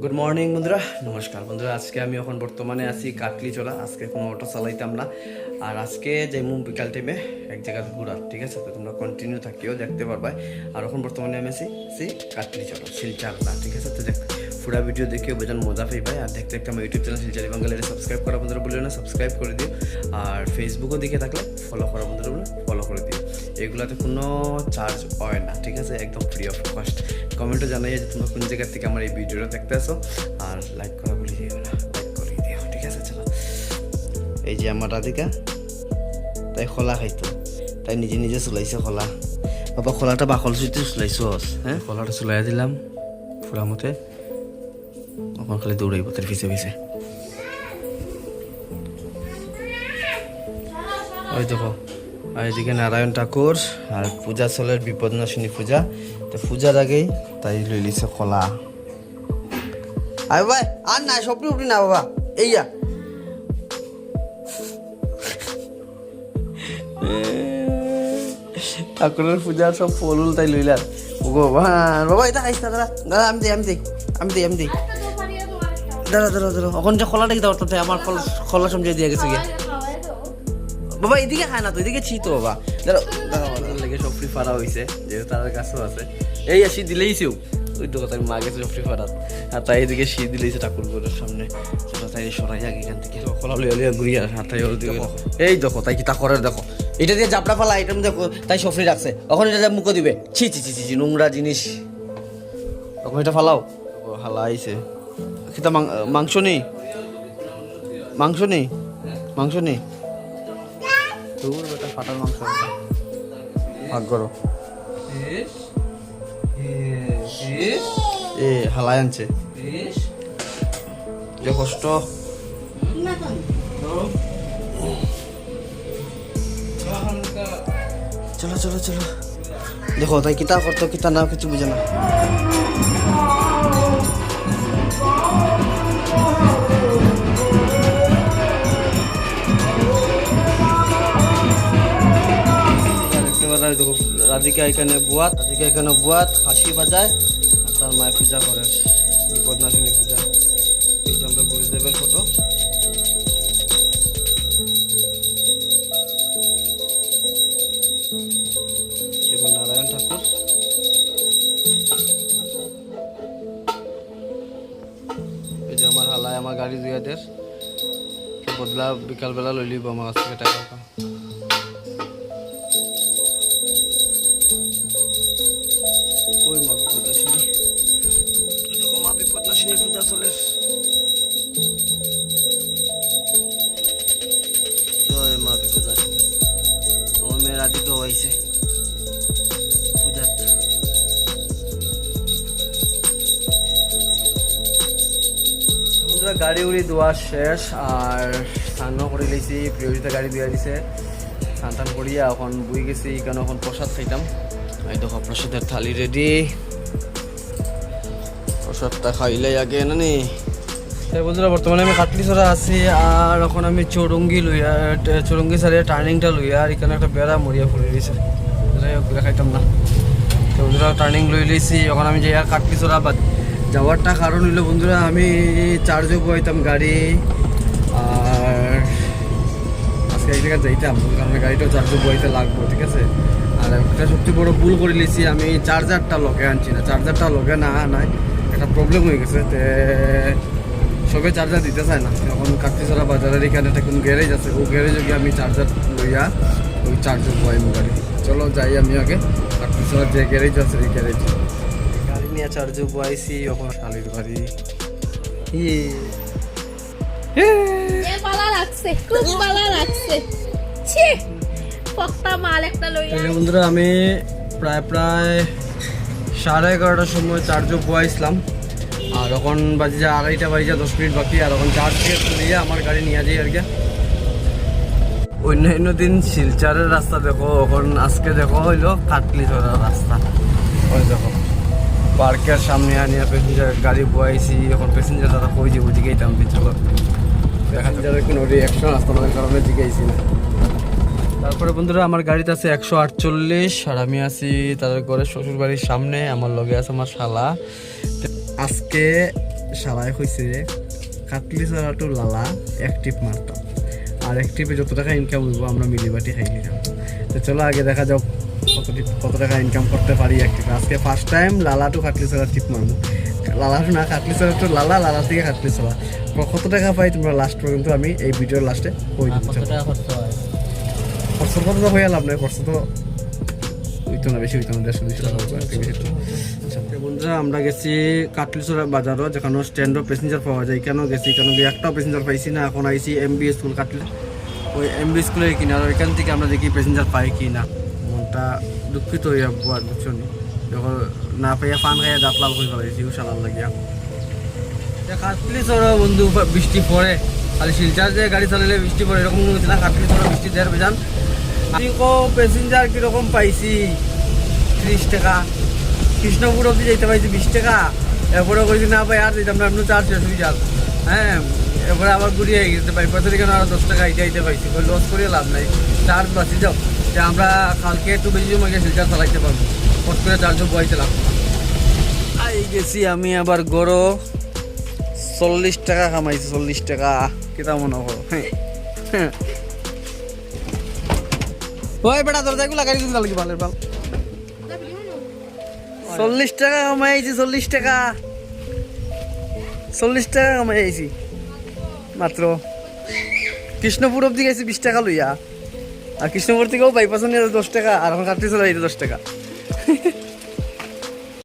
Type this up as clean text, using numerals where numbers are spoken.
Good morning বন্ধুরা, নমস্কার বন্ধুরা। আজকে আমি এখন বর্তমানে আছি কাটলিচড়া। আজকে কোনো অটো চালাইতাম না, আর আজকে যাইমু বিকাল টাইমে এক জায়গায় ঘুরা। ঠিক আছে, তো তোমরা কন্টিনিউ থাকিও, দেখতে পারবা। আর এখন বর্তমানে আমি আছি কাটলিচড়া, শিলচর না। ঠিক আছে, তো দেখ পুরা ভিডিও দেখেও বেজান মজা পাইবাই। আর দেখতে দেখতে আমার ইউটিউব চ্যানেল শিলচর বাঙালি সাবস্ক্রাইব করা বন্ধুরা বলিও না, সাবস্ক্রাইব করে দিও। আর ফেসবুকও দেখে থাকলে ফলো করা বন্ধুরা বলে ফলো করে দিও। এগুলাতে কোনো চার্জ হয় না, ঠিক আছে, একদম ফ্রি অফ কস্ট। কমেন্টও জানাই যে তোমরা কোন জায়গা থেকে আমার এই ভিডিওটা দেখতে আসো। আর লাইক করা বলে দিও না, লাইক করে দিও। ঠিক আছে, চলো। এই যে আমার রাধিকা, তাই খোলা খাইতো, তাই নিজে নিজে চলাইছে খোলা। বাবা খোলাটা বাকল চুইতে চলাইছো। হ্যাঁ, খোলাটা চলাই দিলাম পুরা মতে। এখন খালি দৌড়াইব তার পিছে পিছে। ওই দেখো, আর এদিকে নারায়ণ ঠাকুর আর পূজা চলের বিপদনাশিনী পূজা। তো পূজার আগেই তাই লই লিছে খোলা। আয় ভাই, আর না সপনি উপনি না বাবা, এইয়া ঠাকুরের পূজার সব ফল উল তাই লইলার। ভগবান বাবা, এটা খাইস না, দাঁড়া দাঁড়া, আমি দিই দাঁড়া দাঁড়া দাঁড়া। এখন যে খোলাটা কি দরকার, আমার খোলা সমঝে দিয়ে গেছে গিয়ে। বাবা এদিকে খায় না তো, এদিকে ছি তো বাবা। দাঁড়া দাঁড়া, লেগে সব ফ্রি ফারা হয়েছে, যেহেতু তার কাছেও আছে। এই আসি দিলেইছে ওই তো কথা, মা গেছে সব ফ্রি ফারাত। আর তাই এদিকে শি দিলেইছে ঠাকুর ঘরের সামনে। তাই সরাই যাক এখান থেকে, খোলা লিয়া লিয়া ঘুরিয়ে হাতাই ওর দিকে। এই দেখো তাই কি তা করে, দেখো এটা দিয়ে জাপড়া ফালা আইটেম দেখো, তাই সফরি রাখছে। এখন এটা মুখে দিবে, ছি ছি ছি ছি, নোংরা জিনিস। তখন এটা ফালাও, হালা আইছে। কিন্তু মাংস নেই, মাংস নেই, মাংস নেই। তোর বেটা ফাটার মাংস ভাগ করো। এ হালাই আনছে, যে কষ্ট। চলো চলো চলো, দেখো তাই কিতা করতো কিতা না কিছু বুঝে না। দেখো রাধিকা এখানে বুয়াত হাসি বাজায়, আর তার মায়ের পূজা করে, বিপদনাশিনী পূজা। এই যে আমরা গুরুদেবের ফটো। এবং নারায়ণ ঠাকুর। এই যে আমার হালায় আমার গাড়ি দুইয়াদের বদলা বিকালবেলা লই লিব আমার কাছ থেকে টাকা। ওই মা বিপদনাশিনী, দেখো মা বিপদনাশিনীর পূজা চলে। জয় মা বিপদনাশিনী। আমার মেয়ের আদিকে হয়েছে পূজার। বন্ধুরা গাড়ি উড়ি ধোয়া শেষ, আর স্নানও করে লেছি। প্রিয়জিতা গাড়ি ধুয়া দিছে, স্নান টান করিয়া এখন বই গেছি। কেন এখন প্রসাদ খাইতাম। এই দেখো প্রসাদের থালি রেডি, প্রসাদটা খাইলে আগে না নি। বন্ধুরা বর্তমানে আমি কাটলিচড়া আছি, আর এখন আমি চৌরঙ্গি সারিয়া টার্নিংটা লইয়া, আর এখানে একটা বেড়া মরিয়া ফুলে দিয়েছে, যাই হোক দেখাইতাম না। তো বন্ধুরা টার্নিং লই লইছি, এখন আমি যাই কাটলিচড়া যাওয়ারটা কারণ হইলো বন্ধুরা, আমি চার্জও বইতাম গাড়ি, আর আজকে এই জায়গায় যাইতাম, কারণ গাড়িটাও চার্জও বইতে লাগবো। ঠিক আছে, আর একটা সবচেয়ে বড় ভুল করে লিছি, আমি চার্জারটা লগে আনছি না। চার্জারটা লগে না নাই একটা প্রবলেম হয়ে গেছে, তে সবে চার্জার দিতে চায় না। এখন কাটলিচড়া বাজারের এখানে একটা কোনো গ্যারেজ আছে, ও গ্যারেজে গিয়ে আমি চার্জার লইয়া ওই চার্জার বইব গাড়ি। চলো যাই আমি আগে কাটলিচড়ার যে গ্যারেজ আছে এই গ্যারেজ। গাড়ি নিয়ে চার্জে বইছি, এখন শালির বাড়ি। বন্ধুরা আমি প্রায় 11:30টার সময় চার্জও বয়াইছিলাম, আর এখন বাজে 2:30 বাজে 10 মিনিট বাকি। আর এখন চার্জ দিয়ে আমার গাড়ি নিয়ে যাই আর কি। অন্যান্য দিন শিলচরের রাস্তা দেখো, এখন আজকে দেখো হইলো কাটলিচড়ার রাস্তা। ওই দেখো পার্কের সামনে আনিয়া প্যাসেঞ্জার গাড়ি বয়াইছি। এখন প্যাসেঞ্জার দাদা কই যে ওদিকেই দাম দিচ্ছিল, প্যাসেঞ্জারের কোনো রিয়াকশন আসতো না, কারণে জিজ্ঞাসি না। তারপরে বন্ধুরা আমার গাড়িতে আছে 148, আর আমি আছি তাদের ঘরে শ্বশুর বাড়ির সামনে। আমার লগে আছে আমার শালা। আজকে সারাই হয়েছে কাটলি ছাড়া তো লালা এক টিপ মারতাম, আর এক টিপে যত টাকা ইনকাম হইব আমরা মিলিবাটি খাই নিলাম। তো চলো আগে দেখা যাক কত টাকা ইনকাম করতে পারি এক টিপে। আজকে ফার্স্ট টাইম লালা টু কাটলি ছাড়া টিপ মারবো, লালা টু না কাটলি ছাড়া তো লালা, লালা থেকে কাটলি ছাড়া। কত টাকা পাই তোমরা লাস্ট পর্যন্ত আমি এই ভিডিওর লাস্টে কই দিব। খরচ কত তো হয়ে লাভ নাই, খরচ তো হইতো না, বেশি হইতো না, 150-200 টাকা বন্ধুরা। আমরা গেছি কাটলিছড়া বাজারও, যেখানে স্ট্যান্ডও প্যাসেঞ্জার পাওয়া যায়। কেন গেছি, কেন গিয়ে একটাও প্যাসেঞ্জার পাইছি না। এখন আইসি এমবি স্কুল কাটলি, ওই এমবি স্কুলের কিনারে, ওইখান থেকে আমরা দেখি প্যাসেঞ্জার পাই কি না। মনটা দুঃখিত হয়ে যাবো আর বুঝছো নি, যখন না পাইয়া পান খাইয়া দাঁত লাল করে ফেলাইছি সালার লাগিয়া। কাটলিছড়া বন্ধু বৃষ্টি পড়ে, খালি শিলচার যে গাড়ি চালালে বৃষ্টি পড়ে এরকম হচ্ছে না। কাটলিছড়া বৃষ্টি দেড় বেজান। আমি প্যাসেঞ্জার কিরকম পাইছি 30 টাকা, কৃষ্ণপুর অব্দি যাইতে পাইছি 20 টাকা। এরপরে কইছি না ভাই আর যেতাম না, আপনি চার্জ শেষ হয়ে যান। হ্যাঁ, এরপরে আবার ঘুরিয়ে গেছে বাইপাসের এখানে আরো 10 টাকা আইতে পাইছি। লস করে লাভ নাই, চার্জ বাঁচি যাও যে আমরা কালকে একটু বেশি সময় গিয়ে শিলচার চালাইতে পারবো, কষ্ট করে চার্জও বইতে লাগবো না। আই গেছি আমি আবার গড়ো 40 টাকা কামাইছি, 40 টাকা কেটা মনে করো। হ্যাঁ ওই বেটা তোর দেখো লাগাই কিন্তু লাগি ভালো ভালো। 40 টাকা কামাইছি, 40 টাকা, 40 টাকা কামাইছি মাত্র। কৃষ্ণপুর অব্দি গেছি 20 টাকা লইয়া, আর কৃষ্ণপুর থেকেও বাইপাস নিয়ে 10 টাকা, আর এখন কাটলি চলে 10 টাকা।